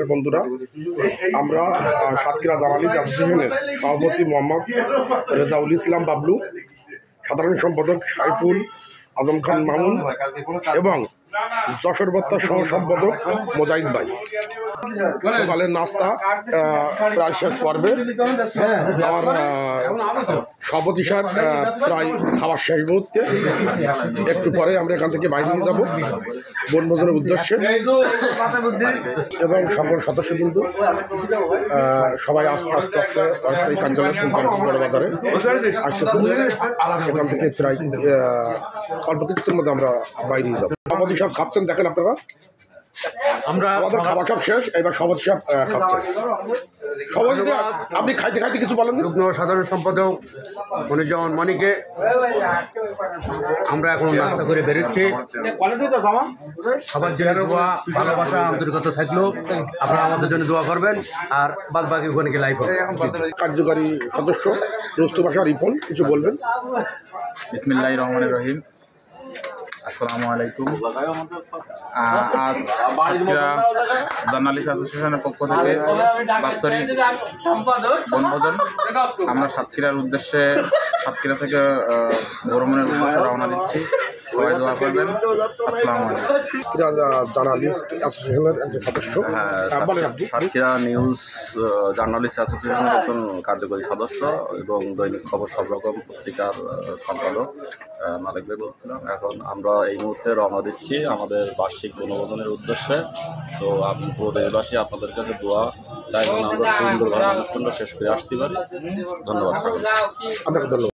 নমস্কার বন্ধুরা, আমরা সাতক্ষীরা জার্নালিস্ট অ্যাসোসিয়েশনের সভাপতি মোহাম্মদ রেজাউল ইসলাম বাবলু, সাধারণ সম্পাদক সাইফুল আজম খান মামুন এবং যশোর বার্তার সহ সম্পাদক মোজাহিদ ভাই। সকালের নাস্তা প্রায় শেষ পর্বে। আমার সভাপতি সাহেব প্রায় খাওয়ার শেষ মুহূর্তে, একটু পরে আমরা এখান থেকে বাইরে যাব বনভোজনের উদ্দেশ্যে এবং সকল সদস্যবৃন্দ সবাই আস্তে আস্তে অস্থায়ী কার্যালয় সুলতানপুর বড় বাজারে আসতেছে। এখান থেকে প্রায় অল্প কিছুক্ষণের মধ্যে আমরা বাইরে যাব। সভাপতি সাহেব খাচ্ছেন, দেখেন আপনারা, আমাদের খাবার সব শেষ, এবার সভাপতি সাহেব খাচ্ছেন। সভাপতি আপনি খাইতে খাইতে কিছু বলেন। যুগ্ম সাধারণ সম্পাদক মনিরুজ্জামান মানিকে আমরা এখন নাস্তা করে বেরোচ্ছি। সবার জন্য দোয়া, ভালোবাসা, আন্তরিকতা থাকলো। আপনারা আমাদের জন্য দোয়া করবেন, আর বাদ বাকি ওখানে গিয়ে লাইভ হবে। কার্যকারী সদস্য রুস্তম আশা রিপন কিছু বলবেন। বিসমিল্লাহির রহমানির রহিম। আসসালামু আলাইকুম। আজ সাতক্ষীরা জার্নালিস্ট অ্যাসোসিয়েশনের পক্ষ থেকে বাৎসরিক বনভোজন আমরা সাতক্ষীরার উদ্দেশ্যে, সাতক্ষীরা থেকে ভ্রমণের উদ্দেশ্যে রওনা দিচ্ছি। সবাই দোয়া করবেন। আসসালামু আলাইকুম। জার্নালিস্ট অ্যাসোসিয়েশনের একজন সদস্য, সাতক্ষীরা নিউজ জার্নালিস্ট অ্যাসোসিয়েশনের একজন কার্যকরী সদস্য এবং দৈনিক খবর সব রকম পত্রিকার সম্পাদক মালিক ভাই বলছিলাম। এখন আমরা এই মুহূর্তে রওনা দিচ্ছি আমাদের বার্ষিক বনভোজনের উদ্দেশ্যে। তো আমি পুরো দেশবাসী আপনাদের কাছে দোয়া চাই, আমরা সুন্দরভাবে অনুষ্ঠানটা শেষ করে আসতে পারি। ধন্যবাদ। আপনাকে ধন্যবাদ।